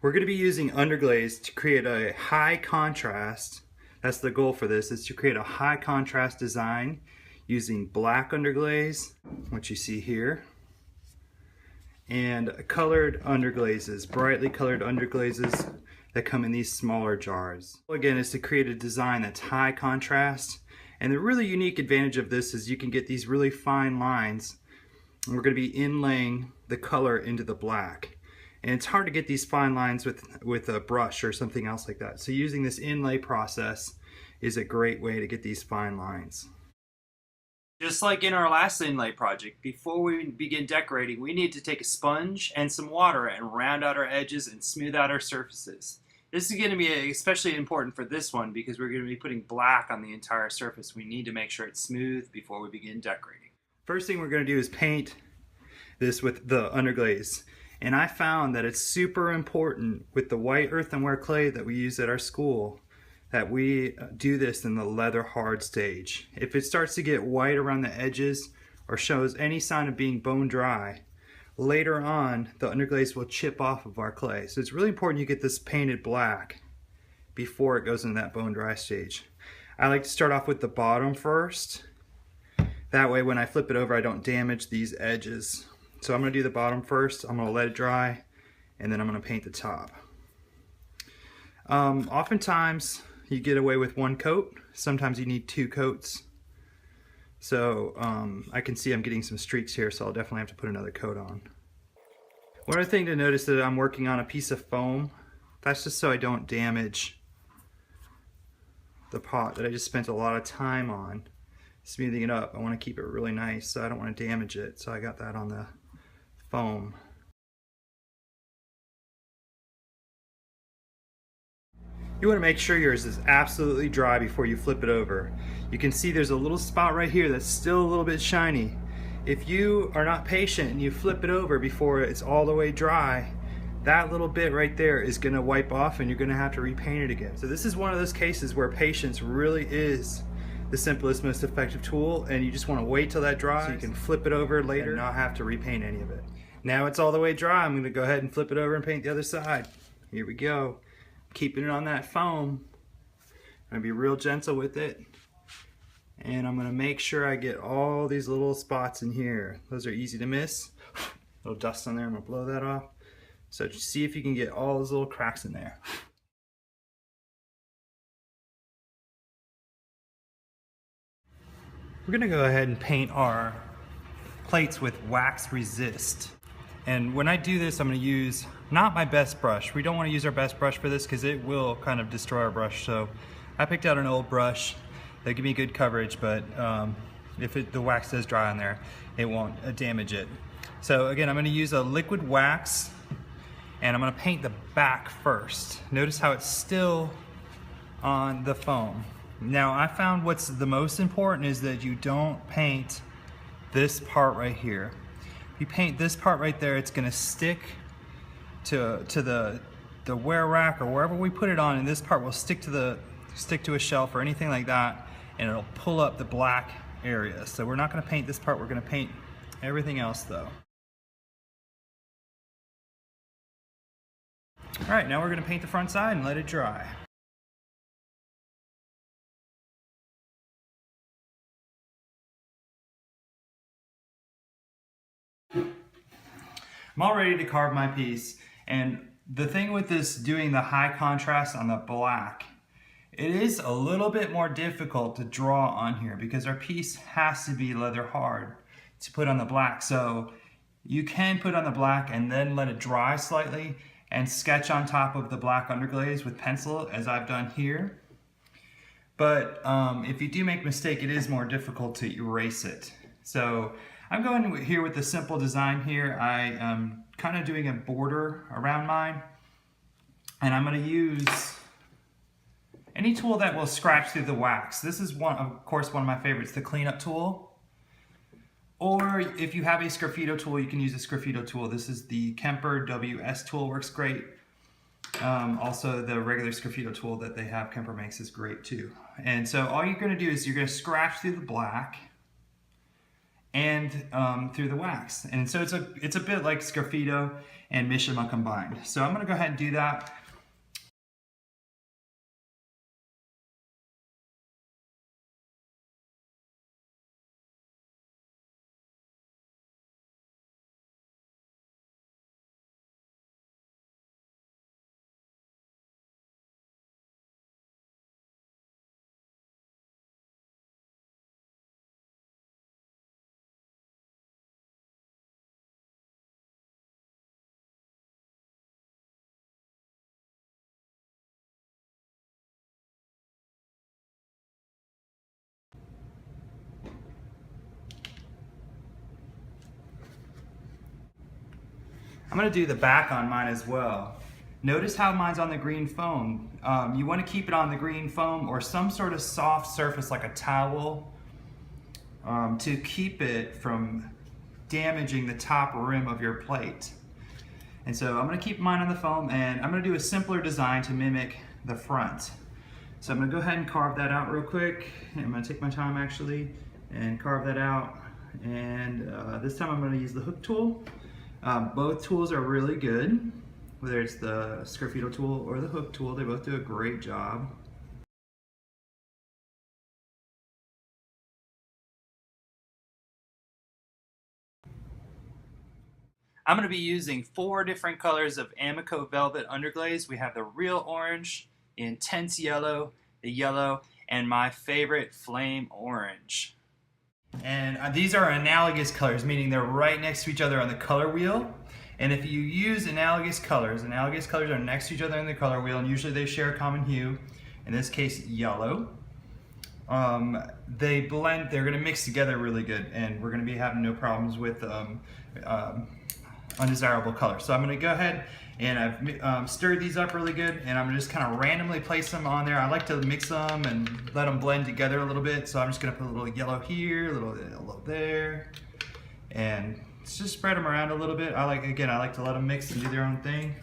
We're going to be using underglaze to create a high contrast. That's the goal for this, is to create a high contrast design using black underglaze, which you see here, and colored underglazes, brightly colored underglazes that come in these smaller jars. Again, is to create a design that's high contrast. And the really unique advantage of this is you can get these really fine lines. And we're going to be inlaying the color into the black. And it's hard to get these fine lines with a brush or something else like that. So using this inlay process is a great way to get these fine lines. Just like in our last inlay project, before we begin decorating, we need to take a sponge and some water and round out our edges and smooth out our surfaces. This is going to be especially important for this one because we're going to be putting black on the entire surface. We need to make sure it's smooth before we begin decorating. First thing we're going to do is paint this with the underglaze. And I found that it's super important with the white earthenware clay that we use at our school that we do this in the leather hard stage. If it starts to get white around the edges or shows any sign of being bone dry, later on the underglaze will chip off of our clay. So it's really important you get this painted black before it goes into that bone dry stage. I like to start off with the bottom first. That way when I flip it over I don't damage these edges. So I'm going to do the bottom first, I'm going to let it dry, and then I'm going to paint the top. Oftentimes you get away with one coat, sometimes you need 2 coats. So I can see I'm getting some streaks here, so I'll definitely have to put another coat on. One other thing to notice is that I'm working on a piece of foam. That's just so I don't damage the pot that I just spent a lot of time on smoothing it up. I want to keep it really nice, so I don't want to damage it, so I got that on the foam. You want to make sure yours is absolutely dry before you flip it over. You can see there's a little spot right here that's still a little bit shiny. If you are not patient and you flip it over before it's all the way dry, that little bit right there is going to wipe off and you're going to have to repaint it again. So this is one of those cases where patience really is the simplest, most effective tool, and you just want to wait till that dries so you can flip it over later and not have to repaint any of it. Now it's all the way dry, I'm going to go ahead and flip it over and paint the other side. Here we go. Keeping it on that foam. I'm going to be real gentle with it. And I'm going to make sure I get all these little spots in here. Those are easy to miss. A little dust on there, I'm going to blow that off. So just see if you can get all those little cracks in there. We're going to go ahead and paint our plates with wax resist. And when I do this, I'm going to use not my best brush. We don't want to use our best brush for this because it will kind of destroy our brush. So I picked out an old brush that give me good coverage, but if the wax does dry on there, it won't damage it. So again, I'm going to use a liquid wax and I'm going to paint the back first. Notice how it's still on the foam. Now I found what's the most important is that you don't paint this part right here. If you paint this part right there, it's going to stick to the wear rack or wherever we put it on, and this part will stick to a shelf or anything like that, and it'll pull up the black area. So we're not going to paint this part, we're going to paint everything else though. Alright, now we're going to paint the front side and let it dry. I'm all ready to carve my piece, and the thing with this doing the high contrast on the black, it is a little bit more difficult to draw on here because our piece has to be leather hard to put on the black. So you can put on the black and then let it dry slightly and sketch on top of the black underglaze with pencil as I've done here. But if you do make a mistake, it is more difficult to erase it. So I'm going here with the simple design here. I am kind of doing a border around mine, and I'm going to use any tool that will scratch through the wax. This is of course one of my favorites, the cleanup tool. Or if you have a sgraffito tool, you can use a sgraffito tool. This is the Kemper WS tool, works great. Also the regular sgraffito tool that they have, Kemper makes, is great too. And so all you're going to do is you're going to scratch through the black, and through the wax. And so it's a bit like Sgraffito and Mishima combined. So I'm gonna go ahead and do that. I'm gonna do the back on mine as well. Notice how mine's on the green foam. You wanna keep it on the green foam or some sort of soft surface like a towel to keep it from damaging the top rim of your plate. And so I'm gonna keep mine on the foam and I'm gonna do a simpler design to mimic the front. So I'm gonna go ahead and carve that out real quick. I'm gonna take my time actually and carve that out. And this time I'm gonna use the hook tool. Both tools are really good, whether it's the Sgraffito tool or the hook tool, they both do a great job. I'm going to be using 4 different colors of Amico Velvet Underglaze. We have the real orange, the intense yellow, the yellow, and my favorite flame orange. And these are analogous colors, meaning they're right next to each other on the color wheel. And if you use analogous colors are next to each other on the color wheel, and usually they share a common hue. In this case, yellow. They blend, they're gonna mix together really good, and we're gonna be having no problems with undesirable color. So I'm gonna go ahead and I've stirred these up really good, and I'm gonna just kind of randomly place them on there. I like to mix them and let them blend together a little bit. So I'm just gonna put a little yellow here, a little yellow there, and just spread them around a little bit. I like to let them mix and do their own thing.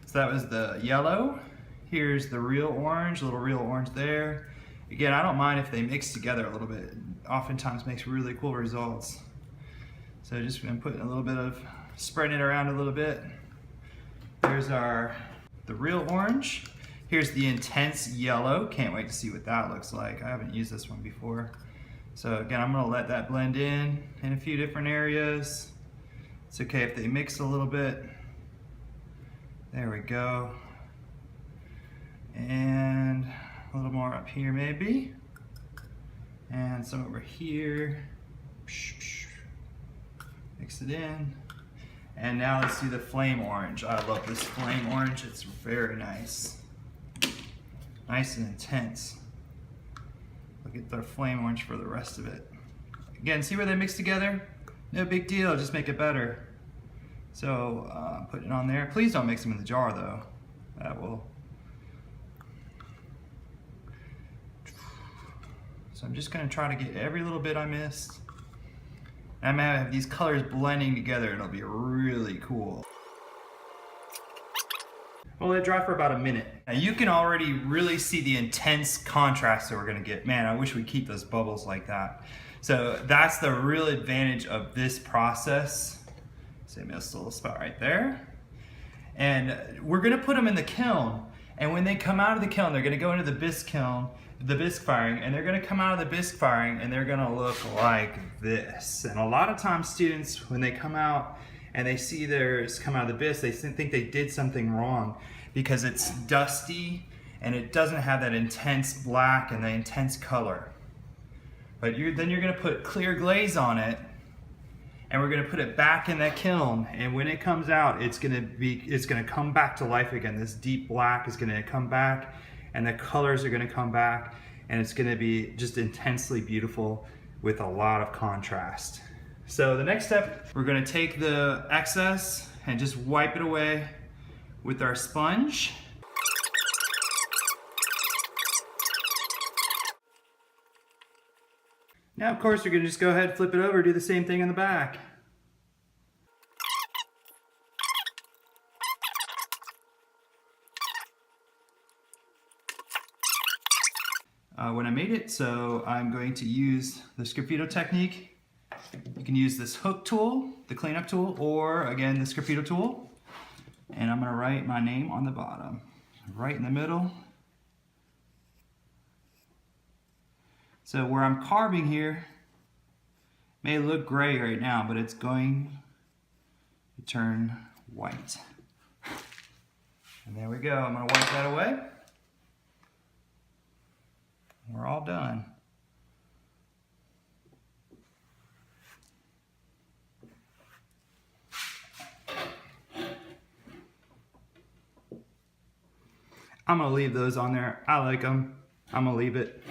So that was the yellow. Here's the real orange, a little real orange there. Again, I don't mind if they mix together a little bit. Oftentimes makes really cool results. So just gonna put a little bit of, spreading it around a little bit. There's the real orange. Here's the intense yellow. Can't wait to see what that looks like. I haven't used this one before. So again, I'm gonna let that blend in a few different areas. It's okay if they mix a little bit. There we go. And a little more up here maybe. And some over here. Mix it in. And now let's do the flame orange. I love this flame orange. It's very nice. Nice and intense. Look at the flame orange for the rest of it. Again, see where they mix together? No big deal, just make it better. So put it on there. Please don't mix them in the jar though. That will. So I'm just gonna try to get every little bit I missed. I'm gonna have these colors blending together. It'll be really cool. We'll let it dry for about a minute. Now you can already really see the intense contrast that we're gonna get. Man, I wish we'd keep those bubbles like that. So that's the real advantage of this process. So this little spot right there. And we're gonna put them in the kiln. And when they come out of the kiln, they're gonna go into the bisque kiln, the bisque firing, and they're gonna come out of the bisque firing and they're gonna look like this. And a lot of times students, when they come out and they see theirs come out of the bisque, they think they did something wrong because it's dusty and it doesn't have that intense black and the intense color. But then you're gonna put clear glaze on it, and we're gonna put it back in that kiln, and when it comes out, it's gonna come back to life again. This deep black is gonna come back, and the colors are gonna come back, and it's gonna be just intensely beautiful with a lot of contrast. So the next step, we're gonna take the excess and just wipe it away with our sponge. Now, of course, you're gonna just go ahead, flip it over, do the same thing on the back. When I made it, so I'm going to use the Sgraffito technique You can use this hook tool, the cleanup tool, or again, the scripito tool. And I'm gonna write my name on the bottom, right in the middle. So where I'm carving here may look gray right now, but it's going to turn white. And there we go. I'm going to wipe that away. We're all done. I'm going to leave those on there. I like them. I'm going to leave it.